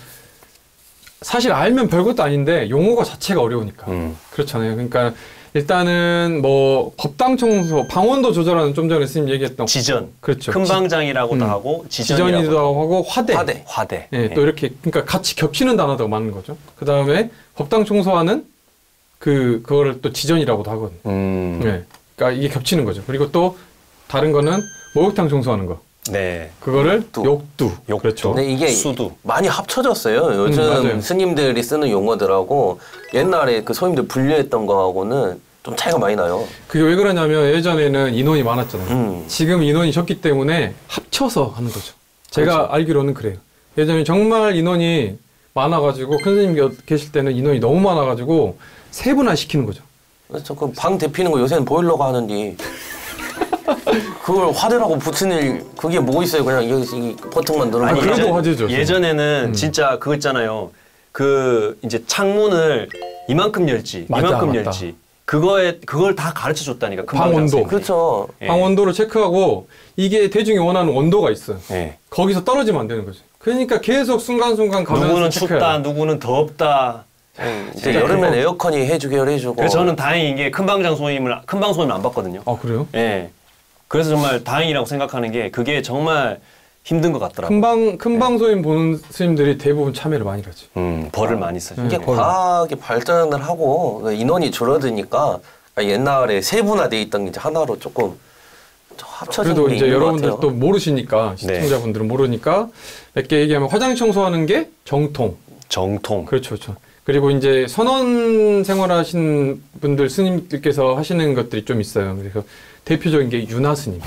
사실 알면 별것도 아닌데 용어가 자체가 어려우니까 그렇잖아요. 그러니까 일단은 뭐 법당 청소, 방원도 조절하는 좀 전에 스님 얘기했던 지전, 그렇죠. 큰 방장이라고도 하고 지전이기도 하고 화대. 예, 또 이렇게 그러니까 같이 겹치는 단어도 많은 거죠. 그 다음에 법당 청소하는 그거를 또 지전이라고도 하거든. 네. 그러니까 이게 겹치는 거죠. 그리고 또 다른 거는 목욕탕 청소하는 거. 네. 그거를 욕두. 그렇죠. 근데 이게 수두. 많이 합쳐졌어요. 요즘 맞아요. 스님들이 쓰는 용어들하고 옛날에 그 소임들 분류했던 거하고는 좀 차이가 많이 나요. 그게 왜 그러냐면 예전에는 인원이 많았잖아요. 음. 지금 인원이 적기 때문에 합쳐서 하는 거죠. 제가 그렇죠. 알기로는 그래요. 예전에 정말 인원이 많아가지고 큰 스님 계실 때는 인원이 너무 많아가지고 세분화 시키는 거죠. 그래서 그 방 데피는 거 요새는 보일러가 하는데 그걸 화대라고 붙이는 그게 뭐 있어요? 그냥 이 버튼만 누르면 아니, 그래도 예전- 화제죠. 예전에는 진짜 그거 있잖아요. 그 이제 창문을 이만큼 열지, 맞아, 이만큼 맞다. 열지. 그걸 다 가르쳐 줬다니까. 큰 방 온도. 방장쌤이. 그렇죠. 예. 방 온도를 체크하고 이게 대중이 원하는 온도가 있어요. 예. 거기서 떨어지면 안 되는 거죠. 그러니까 계속 순간순간 가면서 누구는 체크해야 춥다, 돼요. 누구는 덥다. 이제 여름엔 에어컨이 해주게 해주고. 그래서 저는 다행인 게 큰 방송 소임을 안 받거든요. 아 그래요? 예. 그래서 정말 다행이라고 생각하는 게 그게 정말 힘든 것 같더라고요. 큰방 소임 보는 스님들이 대부분 참여를 많이 하지. 벌을 많이 쓰죠. 이게 거의. 과학이 발전을 하고 인원이 줄어드니까 옛날에 세분화돼 있던 게 이제 하나로 조금 합쳐진 그래도 게 이제 있는 것 여러분들 같아요. 또 모르시니까 시청자분들은 모르니까 몇 개 얘기하면 화장 청소하는 게 정통. 정통. 그렇죠, 그렇죠. 그리고 이제 선원 생활하신 분들 스님들께서 하시는 것들이 좀 있어요. 그래서 대표적인 게 윤화 스님.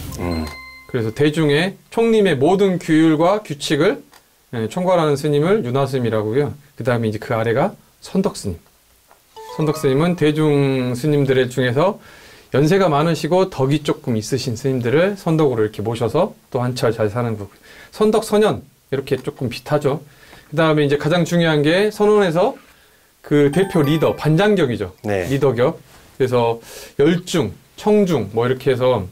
그래서 대중의 총림의 모든 규율과 규칙을 총괄하는 스님을 윤화 스님이라고요. 그 다음에 이제 그 아래가 선덕 스님. 선덕 스님은 대중 스님들 중에서 연세가 많으시고 덕이 조금 있으신 스님들을 선덕으로 이렇게 모셔서 또 한철 잘 사는 거고. 선덕 선현 이렇게 조금 비슷하죠. 그 다음에 이제 가장 중요한 게 선원에서 그 대표 리더 반장격이죠. 네. 리더격. 그래서 열중, 청중 뭐 이렇게 해서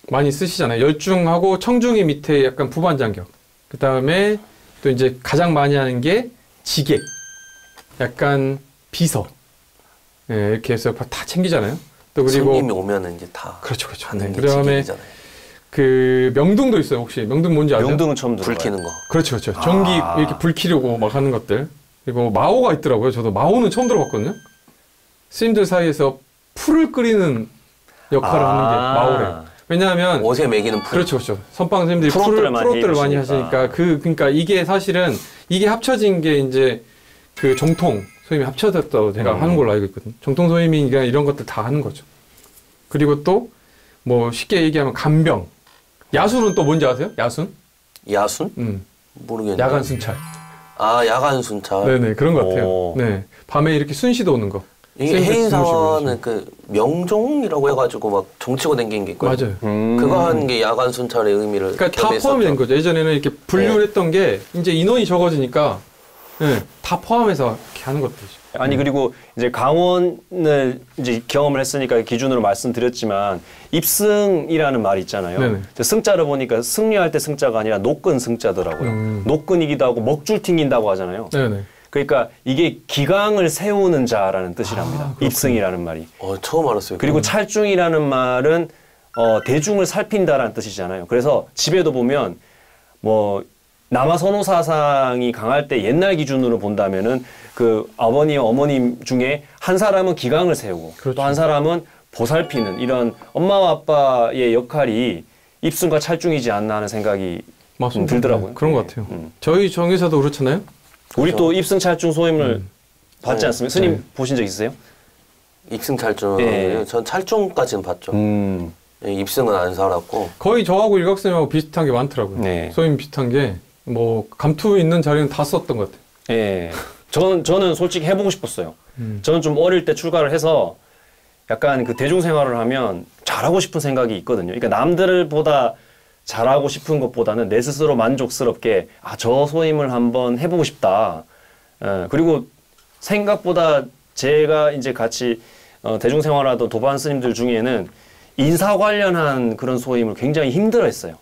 많이 쓰시잖아요. 열중하고 청중이 밑에 약간 부반장격. 그 다음에 또 이제 가장 많이 하는 게 지객, 약간 비서. 네, 이렇게 해서 다 챙기잖아요. 또 그리고 손님이 오면은 이제 다 그렇죠, 그렇죠. 하는 네. 게 그다음에 지식이잖아요. 그 명등도 있어요. 혹시 명등 뭔지 아세요? 명등은 처음 불 들어요. 켜는 거. 그렇죠, 그렇죠. 전기 이렇게 불 켜려고 막 하는 것들. 그리고 마오가 있더라고요. 저도 마오는 처음 들어봤거든요. 스님들 사이에서 풀을 끓이는 역할을 하는 게 마오래요. 왜냐하면 옷에 매기는 불. 그렇죠, 그렇죠. 선방 선생님들이 프로들을 많이 프로들을 많이 해주시니까. 하시니까 그러니까 이게 사실은 이게 합쳐진 게 이제 그 정통 소임이 합쳐졌다고 제가 하는 걸로 알고 있거든요. 정통 소임이 이런 것들 다 하는 거죠. 그리고 또 뭐 쉽게 얘기하면 간병, 야순은 또 뭔지 아세요? 야순? 야순? 모르겠네. 야간 순찰. 아 야간 순찰. 네네 그런 것 같아요. 오. 네 밤에 이렇게 순시도 오는 거. 이게 선생님들 해인사원은 그 명종이라고 해가지고 막 종치고 댕긴 게 있거든요. 맞아요. 그거 하는 게 야간 순찰의 의미를. 그러니까 다 겸했었죠. 포함이 된 거죠. 예전에는 이렇게 분류를 했던 게 이제 인원이 적어지니까 네, 다 포함해서 이렇게 하는 것들이죠. 아니 그리고 이제 강원을 이제 경험을 했으니까 기준으로 말씀드렸지만 입승이라는 말이 있잖아요. 네네. 승자를 보니까 승리할 때 승자가 아니라 노끈 승자더라고요. 노끈이기도 하고 먹줄 튕긴다고 하잖아요. 네네. 그러니까 이게 기강을 세우는 자라는 뜻이랍니다. 그렇군요. 입승이라는 말이. 처음 알았어요. 그리고 찰중이라는 말은 대중을 살핀다라는 뜻이잖아요. 그래서 집에도 보면 뭐 남아 선호 사상이 강할 때 옛날 기준으로 본다면은 그 아버님 어머님 중에 한 사람은 기강을 세우고 그렇죠. 또 한 사람은 보살피는 이런 엄마와 아빠의 역할이 입순과 찰중이지 않나 하는 생각이 맞습니다. 들더라고요. 네, 그런 것 같아요. 저희 정에서도 그렇잖아요. 우리 또 입승 찰중 소임을 받지 네. 않습니까? 스님 네. 보신 적 있으세요? 입승 찰중. 예. 전 찰중까지는 봤죠. 입승은 안 살았고 거의 저하고 일각쌤하고 비슷한 게 많더라고요. 네. 소임 비슷한 게 뭐 감투 있는 자리는 다 썼던 것 같아요. 예. 저는 솔직히 해보고 싶었어요. 저는 좀 어릴 때 출가를 해서 약간 그 대중생활을 하면 잘하고 싶은 생각이 있거든요. 그러니까 남들보다 잘하고 싶은 것보다는 내 스스로 만족스럽게 저 소임을 한번 해보고 싶다. 그리고 생각보다 제가 이제 같이 대중생활하던 도반 스님들 중에는 인사 관련한 그런 소임을 굉장히 힘들어했어요.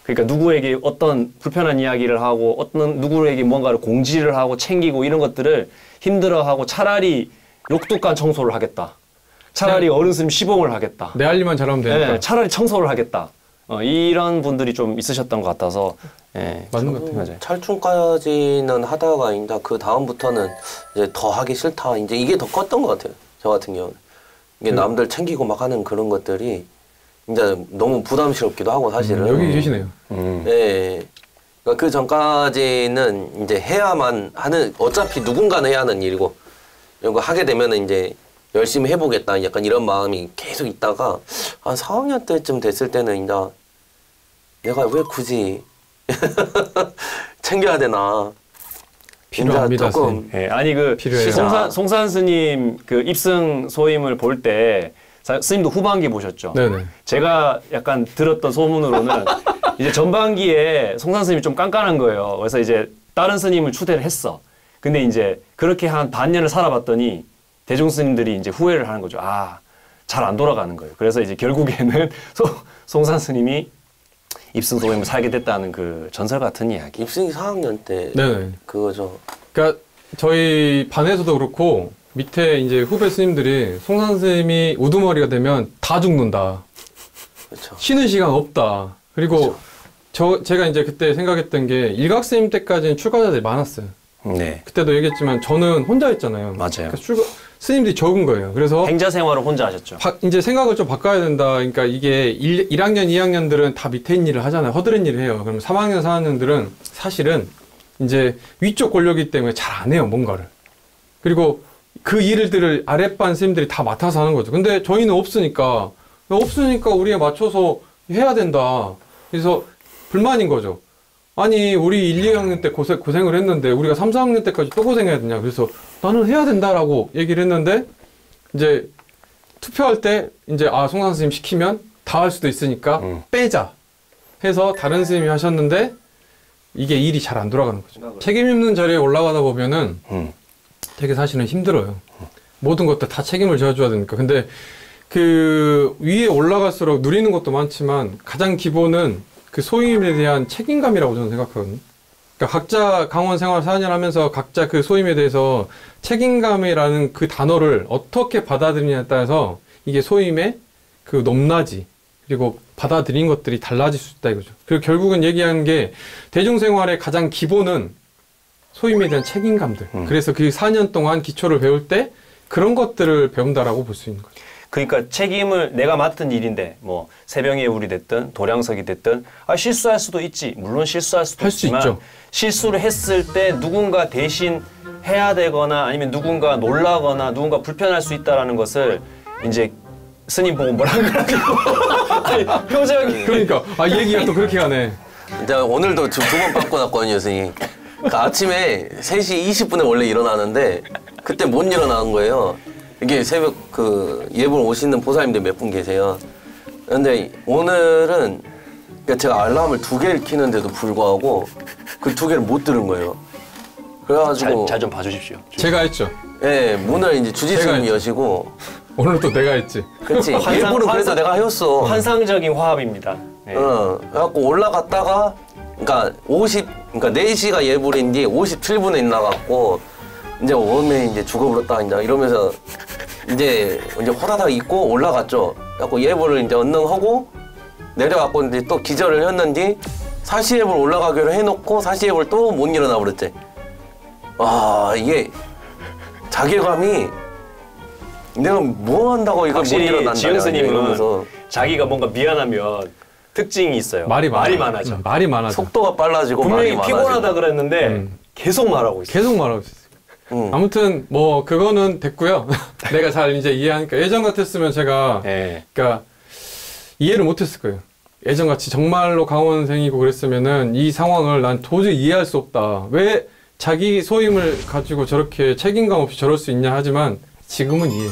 그러니까 누구에게 어떤 불편한 이야기를 하고 어떤 누구에게 뭔가를 공지를 하고 챙기고 이런 것들을 힘들어하고 차라리 욕독간 청소를 하겠다. 차라리 어른 스님 시봉을 하겠다. 내 할 일만 잘하면 되니까. 네, 차라리 청소를 하겠다. 이런 분들이 좀 있으셨던 것 같아서 맞는 것 같아요. 맞아요. 찰충까지는 하다가 이제 그 다음부터는 이제 더 하기 싫다. 이제 이게 더 컸던 것 같아요. 저 같은 경우는 이게 남들 챙기고 막 하는 그런 것들이 이제 너무 부담스럽기도 하고 사실은. 여기 계시네요. 네. 그러니까 그 전까지는 이제 해야만 하는 어차피 누군가는 해야 하는 일이고 이거 하게 되면은 이제 열심히 해보겠다. 약간 이런 마음이 계속 있다가 한 4학년 때쯤 됐을 때는 이제 내가 왜 굳이 챙겨야 되나. 필요합니다. 조금 네, 아니 그 필요해요. 송산 스님 그 입승 소임을 볼 때 스님도 후반기 보셨죠? 네네. 제가 약간 들었던 소문으로는 이제 전반기에 송산 스님이 좀 깐깐한 거예요. 그래서 이제 다른 스님을 추대를 했어. 근데 이제 그렇게 한 반년을 살아봤더니 대중 스님들이 이제 후회를 하는 거죠. 잘 안 돌아가는 거예요. 그래서 이제 결국에는 송산 스님이 입승 소임을 살게 됐다는 그 전설 같은 이야기. 입승이 4학년 때 네네. 그거죠. 그러니까 저희 반에서도 그렇고 밑에 이제 후배 스님들이 송산 스님이 우두머리가 되면 다 죽는다. 그렇죠. 쉬는 시간 없다. 그리고 제가 이제 그때 생각했던 게 일각스님 때까지는 출가자들이 많았어요. 네. 그때도 얘기했지만 저는 혼자 했잖아요. 맞아요. 그러니까 스님들이 적은 거예요. 그래서 행자 생활을 혼자 하셨죠. 이제 생각을 좀 바꿔야 된다. 그러니까 이게 1학년, 2학년들은 다 밑에 있는 일을 하잖아요. 허드렛 일을 해요. 그럼 3학년, 4학년들은 사실은 이제 위쪽 권력이기 때문에 잘 안 해요. 뭔가를. 그리고 그 일들을 아랫반 스님들이 다 맡아서 하는 거죠. 근데 저희는 없으니까 우리에 맞춰서 해야 된다. 그래서 불만인 거죠. 아니 우리 1, 2학년 때 고생을 했는데 우리가 3, 4학년 때까지 또 고생해야 되냐. 그래서 나는 해야 된다라고 얘기를 했는데 이제 투표할 때 이제 송산 스님 시키면 다 할 수도 있으니까 빼자 해서 다른 스님이 하셨는데 이게 일이 잘 안 돌아가는 거죠. 책임 있는 자리에 올라가다 보면은 되게 사실은 힘들어요. 모든 것들 다 책임을 져줘야 되니까. 근데 그 위에 올라갈수록 누리는 것도 많지만 가장 기본은 그 소임에 대한 책임감이라고 저는 생각하거든요. 그러니까 각자 강원 생활 4년 하면서 각자 그 소임에 대해서 책임감이라는 그 단어를 어떻게 받아들이냐에 따라서 이게 소임의 그 높낮이 그리고 받아들인 것들이 달라질 수 있다 이거죠. 그리고 결국은 얘기하는 게 대중생활의 가장 기본은 소임에 대한 책임감들. 그래서 그 4년 동안 기초를 배울 때 그런 것들을 배운다라고 볼 수 있는 거죠. 그러니까 책임을 내가 맡은 일인데 뭐 세병의 울이 됐든 도량석이 됐든 실수할 수도 있지. 물론 실수할 수도 할 수 있지만 있죠. 실수를 했을 때 누군가 대신 해야 되거나 아니면 누군가 놀라거나 누군가 불편할 수 있다라는 것을 이제 스님 보고 뭐라 그러냐고. 아니 표정이. 그러니까 얘기가 또 그렇게 가네. 이제 오늘도 두 번 바꿔 놨거든요, 스님. 그러니까 아침에 3시 20분에 원래 일어나는데 그때 못 일어나는 거예요. 이게 새벽 그 예불 오시는 보살님들 몇 분 계세요. 근데 오늘은 그러니까 제가 알람을 2개를 켜는데도 불구하고 그 2개를 못 들은 거예요. 그래가지고 잘 좀 봐주십시오. 제가 했죠. 예, 문을 이제 주지스님이 여시고 오늘 또 내가 했지. 그렇지. 예불은 그래서 내가 해줬어. 환상적인 화합입니다. 네. 그래갖고 올라갔다가 그러니까 4시가 예불인데 57분에 나갔고 이제 오메 이제 죽어버렸다 이러면서 이제 호다닥 입고 올라갔죠. 그래갖고 예불을 이제 언능하고 내려갔고 이제 또 기절을 했는지 사시 예불 올라가기로 해놓고 사시 예불 또 못 일어나 버렸지. 이게 자괴감이 내가 뭐 한다고 이걸 못 확실히 일어난다 지영 스님은 이러면서 자기가 뭔가 미안하면 특징이 있어요. 말이 많아져. 말이 많아져. 속도가 빨라지고 말이 분명히 많아지고. 피곤하다 그랬는데 계속 말하고 있어요. 계속 말하고 있어요. 아무튼 뭐 그거는 됐고요. 내가 잘 이제 이해하니까 예전 같았으면 제가 네. 그러니까 이해를 못했을 거예요. 예전같이 정말로 강원생이고 그랬으면은 이 상황을 난 도저히 이해할 수 없다. 왜 자기 소임을 가지고 저렇게 책임감 없이 저럴 수 있냐 하지만 지금은 이해.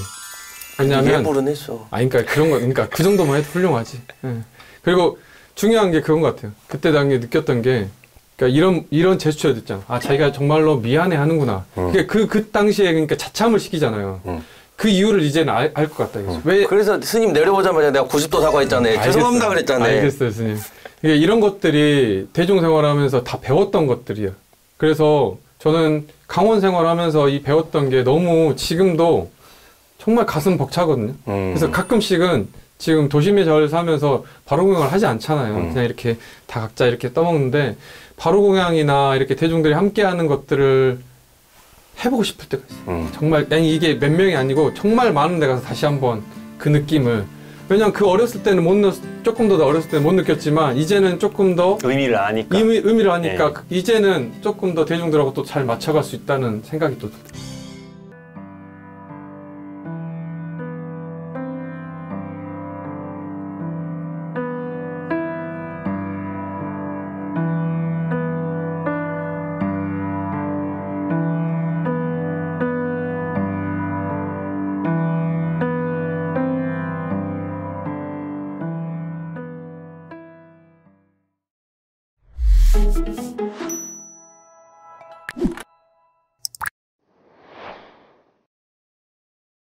왜냐하면 예불은 했어. 그러니까 그런 거, 그러니까 그 정도만 해도 훌륭하지. 예. 그리고 중요한 게 그건 것 같아요. 그때 당시에 느꼈던 게, 그러니까 이런 제스처를 듣잖아. 아, 자기가 정말로 미안해 하는구나. 그러니까 그 당시에 그러니까 자참을 시키잖아요. 그 이유를 이제는 알 것 같다. 왜? 그래서 스님 내려오자마자 내가 90도 사과했잖아요. 죄송합니다 그랬잖아요. 알겠어요, 스님. 그러니까 이런 것들이 대중생활하면서 다 배웠던 것들이에요. 그래서 저는 강원 생활하면서 이 배웠던 게 너무 지금도 정말 가슴 벅차거든요. 그래서 가끔씩은 지금 도심에 잘 살면서 바로공양을 하지 않잖아요. 그냥 이렇게 다 각자 이렇게 떠먹는데 바로공양이나 이렇게 대중들이 함께하는 것들을 해보고 싶을 때가 있어요. 정말 아니 이게 몇 명이 아니고 정말 많은 데 가서 다시 한번 그 느낌을, 왜냐면 그 어렸을 때는 조금 더 어렸을 때는 못 느꼈지만 이제는 조금 더 의미를 아니까. 의미를 아니까 네. 이제는 조금 더 대중들하고 또 잘 맞춰갈 수 있다는 생각이 또 들어요.